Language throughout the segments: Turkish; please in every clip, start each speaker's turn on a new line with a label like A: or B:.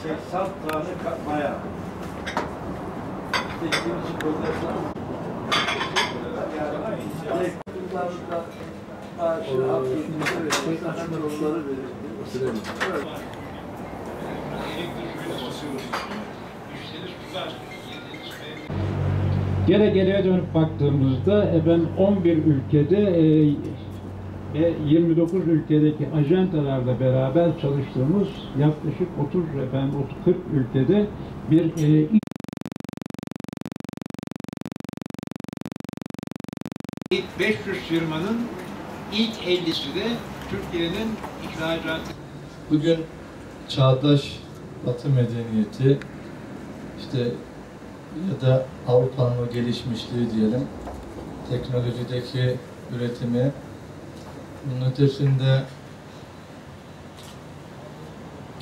A: 80 tane maya. İkinci kodlarsa maaşı hak ettiğinde ve hemen onları verir.
B: Geriye dönüp baktığımızda ben 11 ülkede ve 29 ülkedeki ajantalarla beraber çalıştığımız yaklaşık 40 ülkede bir
C: İlk 500 firmanın ilk 50'si de Türkiye'nin ihracatı.
D: Bugün çağdaş Batı medeniyeti işte ya da Avrupa'nın o gelişmişliği diyelim, teknolojideki üretimi, bunun ötesinde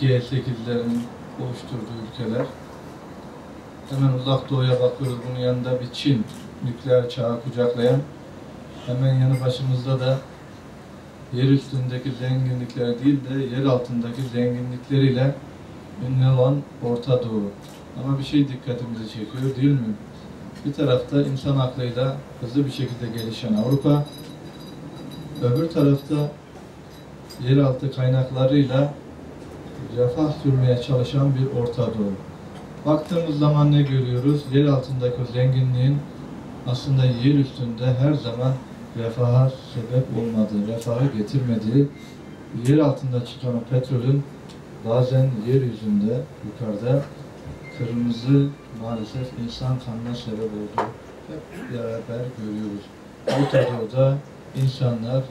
D: G8'lerin oluşturduğu ülkeler. Hemen uzak doğuya bakıyoruz, bunun yanında bir Çin, nükleer çağı kucaklayan, hemen yanı başımızda da yer üstündeki zenginlikleri değil de yer altındaki zenginlikleriyle ünlü olan Orta Doğu. Ama bir şey dikkatimizi çekiyor değil mi? Bir tarafta insan aklıyla hızlı bir şekilde gelişen Avrupa, öbür tarafta yeraltı kaynaklarıyla refah sürmeye çalışan bir Orta Doğu. Baktığımız zaman ne görüyoruz? Yer altındaki o zenginliğin aslında yer üstünde her zaman refaha sebep olmadığı, refahı getirmediği, yer altında çıkan o petrolün bazen yeryüzünde, yukarıda kırmızı maalesef insan kanına sebep olduğu hep beraber görüyoruz. Orta Doğu'da insanlar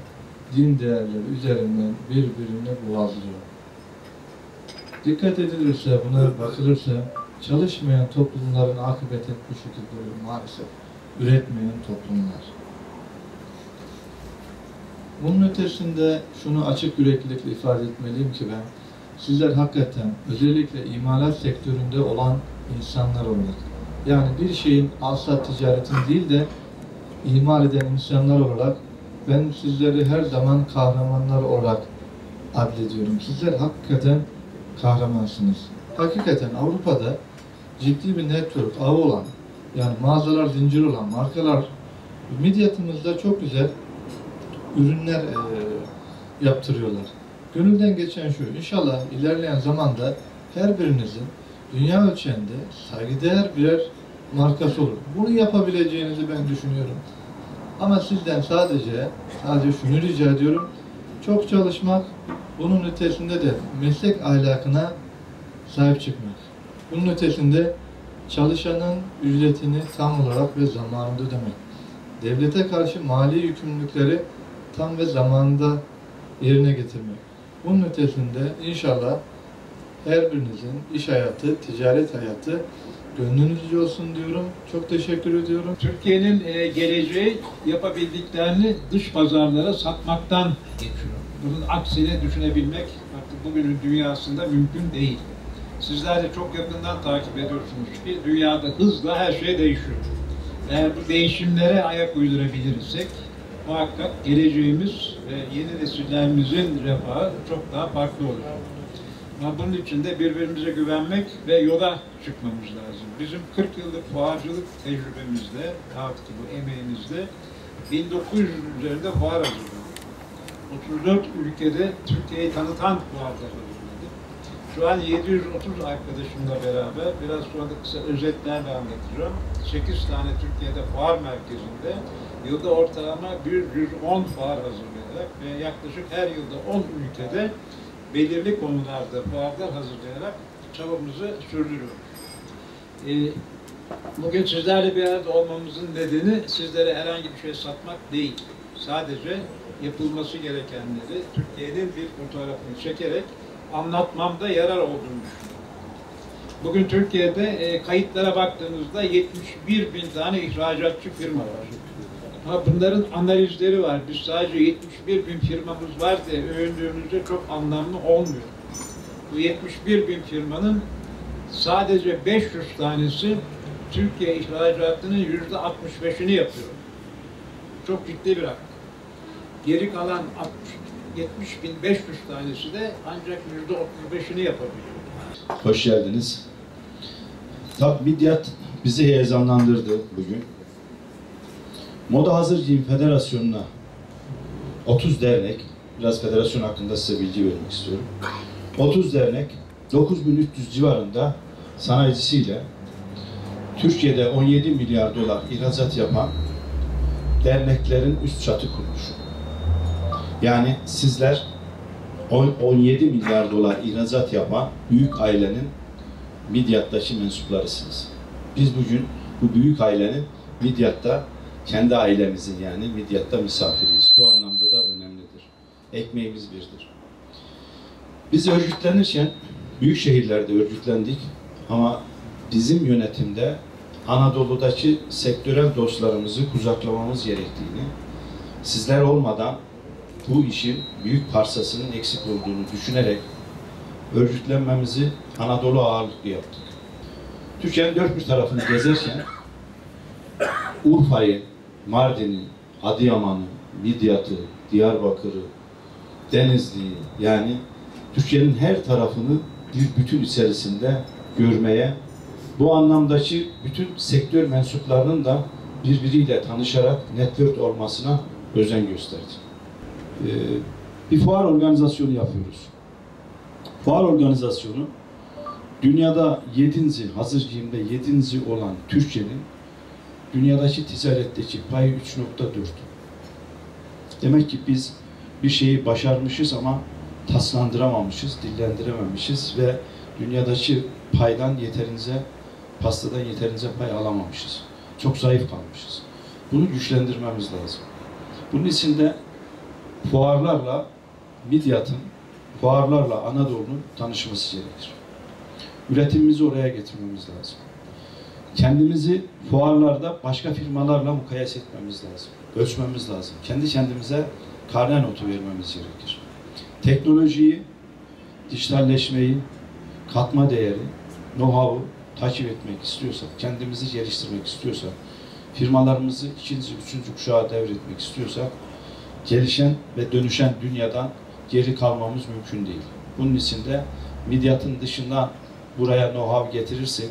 D: din değerleri üzerinden birbirini boğazlıyor. Dikkat edilirse, buna bakılırsa çalışmayan toplumların akıbeti bu şekilde olur maalesef. Üretmeyen toplumlar. Bunun ötesinde şunu açık yüreklilikle ifade etmeliyim ki ben, sizler hakikaten özellikle imalat sektöründe olan insanlar olarak, yani bir şeyin alsat ticaretin değil de imal eden insanlar olarak ben sizleri her zaman kahramanlar olarak adlediyorum. Sizler hakikaten kahramansınız. Hakikaten Avrupa'da ciddi bir network ağı olan, yani mağazalar zinciri olan markalar, midyatımızda çok güzel ürünler yaptırıyorlar. Gönülden geçen şu, inşallah ilerleyen zamanda her birinizin dünya ölçeğinde saygıdeğer birer markası olur. Bunu yapabileceğinizi ben düşünüyorum. Ama sizden sadece şunu rica ediyorum, çok çalışmak, bunun ötesinde de meslek ahlakına sahip çıkmak. Bunun ötesinde çalışanın ücretini tam olarak ve zamanında ödemek. Devlete karşı mali yükümlülükleri tam ve zamanında yerine getirmek. Bunun ötesinde inşallah her birinizin iş hayatı, ticaret hayatı gönlünüzce olsun diyorum. Çok teşekkür ediyorum.
C: Türkiye'nin geleceği yapabildiklerini dış pazarlara satmaktan geçiyor. Bunun aksine düşünebilmek artık bugünün dünyasında mümkün değil. Sizler de çok yakından takip ediyorsunuz ki dünyada hızla her şey değişiyor. Eğer bu değişimlere ayak uydurabilirsek muhakkak geleceğimiz ve yeni nesillerimizin refahı çok daha farklı olur. Ama bunun için de birbirimize güvenmek ve yola çıkmamız lazım. Bizim 40 yıllık fuarcılık tecrübemizde, artık bu emeğimizde 1900 üzerinde fuar hazırladık. 34 ülkede Türkiye'yi tanıtan fuarlar hazırladık. Şu an 730 arkadaşımla beraber, biraz sonra da kısa özetlerle anlatacağım. 8 tane Türkiye'de fuar merkezinde yılda ortalama 110 fuar hazırlayarak ve yaklaşık her yılda 10 ülkede belirli konularda fuarlar hazırlayarak çabamızı sürdürüyoruz. Bugün sizlerle bir arada olmamızın nedeni sizlere herhangi bir şey satmak değil. Sadece yapılması gerekenleri Türkiye'nin bir fotoğrafını çekerek anlatmamda yarar olduğunu düşünüyorum. Bugün Türkiye'de kayıtlara baktığınızda 71 bin tane ihracatçı firma var. Ama bunların analizleri var. Biz sadece 71 bin firmamız var diye övündüğümüzde çok anlamlı olmuyor. Bu 71 bin firmanın sadece 500 tanesi Türkiye ihracatının %65'ini yapıyor. Çok ciddi bir rakam. Geri kalan 70.500 tanesi de ancak %35'ini yapabiliyor.
E: Hoş geldiniz. Tabii Midyat bizi heyecanlandırdı bugün. Moda Hazır Giyim Federasyonu'na 30 dernek, biraz federasyon hakkında size bilgi vermek istiyorum. 30 dernek, 9300 civarında sanayicisiyle Türkiye'de 17 milyar dolar ihracat yapan derneklerin üst çatı kurmuş. Yani sizler 17 milyar dolar ihracat yapan büyük ailenin Midyat'taki mensuplarısınız. Biz bugün bu büyük ailenin Midyat'ta kendi ailemizin yani Midyat'ta misafiriyiz. Bu anlamda da önemlidir. Ekmeğimiz birdir. Biz örgütlenirken büyük şehirlerde örgütlendik ama bizim yönetimde Anadolu'daki sektörel dostlarımızı kucaklamamız gerektiğini, sizler olmadan bu işin büyük parsasının eksik olduğunu düşünerek örgütlenmemizi Anadolu ağırlıklı yaptık. Türkiye'nin dört bir tarafını gezerken Urfa'yı, Mardin'i, Adıyaman'ı, Midyat'ı, Diyarbakır'ı, Denizli'yi yani Türkiye'nin her tarafını bir bütün içerisinde görmeye, bu anlamdaki bütün sektör mensuplarının da birbiriyle tanışarak network olmasına özen gösterdik. Bir fuar organizasyonu yapıyoruz. Fuar organizasyonu dünyada 7. hazır giyimde 7. olan Türkiye'nin dünyadaki ticaretteki payı 3.4. Demek ki biz bir şeyi başarmışız ama taslandıramamışız, dillendirememişiz ve dünyadaki paydan yeterince, pastadan yeterince pay alamamışız. Çok zayıf kalmışız. Bunu güçlendirmemiz lazım. Bunun için de fuarlarla Midyat'ın, fuarlarla Anadolu'nun tanışması gerekir. Üretimimizi oraya getirmemiz lazım. Kendimizi fuarlarda başka firmalarla mukayese etmemiz lazım. Ölçmemiz lazım. Kendi kendimize karne notu vermemiz gerekir. Teknolojiyi, dijitalleşmeyi, katma değeri, know-how'u takip etmek istiyorsak, kendimizi geliştirmek istiyorsak, firmalarımızı 2. 3. kuşağa devretmek istiyorsak, gelişen ve dönüşen dünyadan geri kalmamız mümkün değil. Bunun için de Midyat'ın dışından buraya know-how getirirsek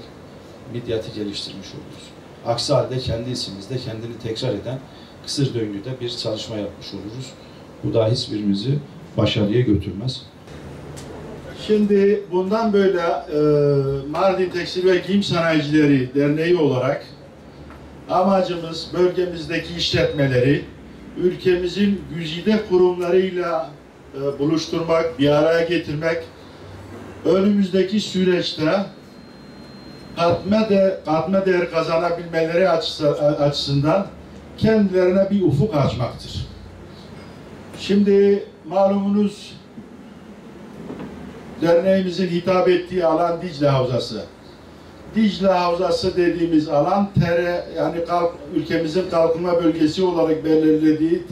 E: Midyat'ı geliştirmiş oluruz. Aksi halde kendi isimizde kendini tekrar eden kısır döngüde bir çalışma yapmış oluruz. Bu da hiçbirimizi başarıya götürmez.
F: Şimdi bundan böyle Mardin Tekstil ve Giyim Sanayicileri Derneği olarak amacımız bölgemizdeki işletmeleri ülkemizin güzide kurumlarıyla buluşturmak, bir araya getirmek, önümüzdeki süreçte katma değer kazanabilmeleri açısından kendilerine bir ufuk açmaktır. Şimdi malumunuz derneğimizin hitap ettiği alan Dicle Havzası. Dicle Havzası dediğimiz alan yani ülkemizin kalkınma bölgesi olarak belirlediği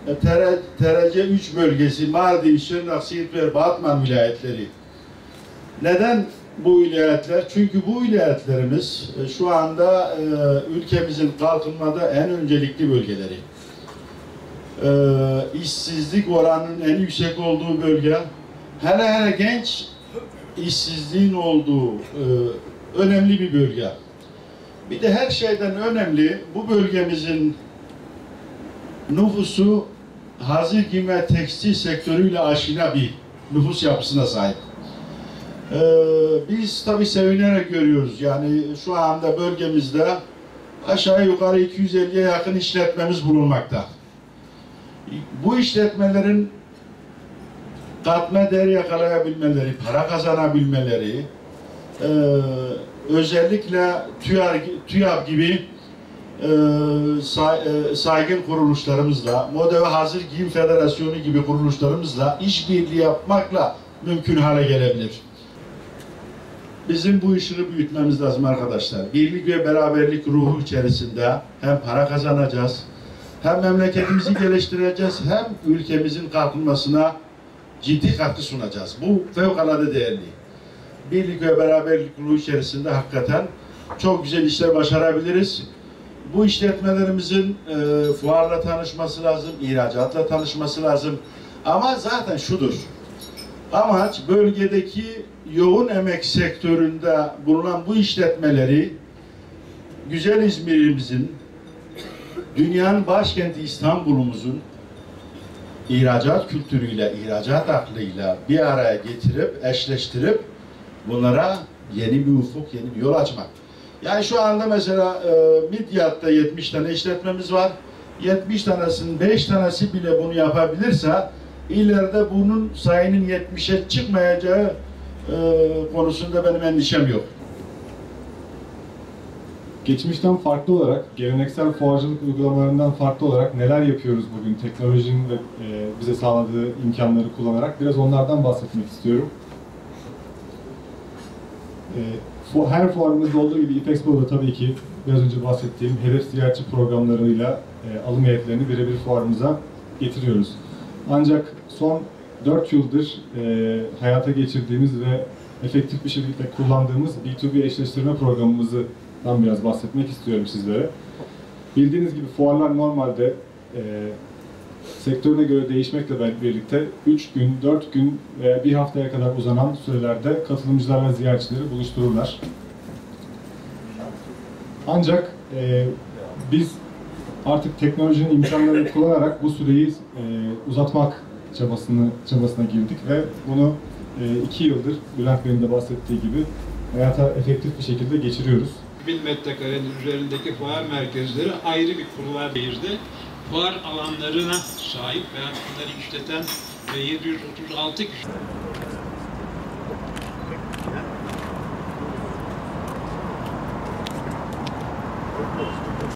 F: TRC3 bölgesi Mardin, Şırnak, Siirt ve Batman vilayetleri. Neden bu vilayetler? Çünkü bu vilayetlerimiz şu anda ülkemizin kalkınmada en öncelikli bölgeleri. İşsizlik oranının en yüksek olduğu bölge, hele genç işsizliğin olduğu önemli bir bölge. Bir de her şeyden önemli bu bölgemizin nüfusu hazır giyim ve tekstil sektörüyle aşina bir nüfus yapısına sahip. Biz tabii sevinerek görüyoruz. Yani şu anda bölgemizde aşağı yukarı 250'ye yakın işletmemiz bulunmakta. Bu işletmelerin katma değer yakalayabilmeleri, para kazanabilmeleri, özellikle TÜYAP gibi saygın kuruluşlarımızla, Moda ve Hazır Giyim Federasyonu gibi kuruluşlarımızla işbirliği yapmakla mümkün hale gelebilir. Bizim bu işini büyütmemiz lazım arkadaşlar. Birlik ve beraberlik ruhu içerisinde hem para kazanacağız, hem memleketimizi geliştireceğiz, hem ülkemizin kalkınmasına ciddi katkı sunacağız. Bu fevkalade değerli. Birlik ve beraberlik ruhu içerisinde hakikaten çok güzel işler başarabiliriz. Bu işletmelerimizin fuarla tanışması lazım, ihracatla tanışması lazım. Ama zaten şudur, Amaç bölgedeki yoğun emek sektöründe bulunan bu işletmeleri güzel İzmir'imizin, dünyanın başkenti İstanbul'umuzun ihracat kültürüyle, ihracat aklıyla bir araya getirip, eşleştirip bunlara yeni bir ufuk, yeni bir yol açmak. Yani şu anda mesela Midyat'ta 70 tane işletmemiz var. 70 tanesinin 5 tanesi bile bunu yapabilirse ileride bunun sayının 70'e çıkmayacağı konusunda benim endişem yok.
G: Geçmişten farklı olarak, geleneksel fuarcılık uygulamalarından farklı olarak neler yapıyoruz bugün teknolojinin ve bize sağladığı imkanları kullanarak biraz onlardan bahsetmek istiyorum. Her fuarımızda olduğu gibi İPEXPO'da tabii ki biraz önce bahsettiğim hedef ziyaretçi programlarıyla alım heyetlerini birebir fuarımıza getiriyoruz. Ancak son 4 yıldır hayata geçirdiğimiz ve efektif bir şekilde kullandığımız B2B eşleştirme programımızdan biraz bahsetmek istiyorum sizlere. Bildiğiniz gibi fuarlar normalde sektörüne göre değişmekle birlikte 3 gün, 4 gün veya bir haftaya kadar uzanan sürelerde katılımcılar ve ziyaretçileri buluştururlar. Ancak biz artık teknolojinin imkanlarını kullanarak bu süreyi uzatmak çabasına girdik ve bunu 2 yıldır Bülent Bey'in de bahsettiği gibi hayata efektif bir şekilde geçiriyoruz.
C: 1000 metrekarenin üzerindeki fuar merkezleri ayrı bir kurular şehirde fuar alanlarına sahip ve bunları işleten 736 kişi.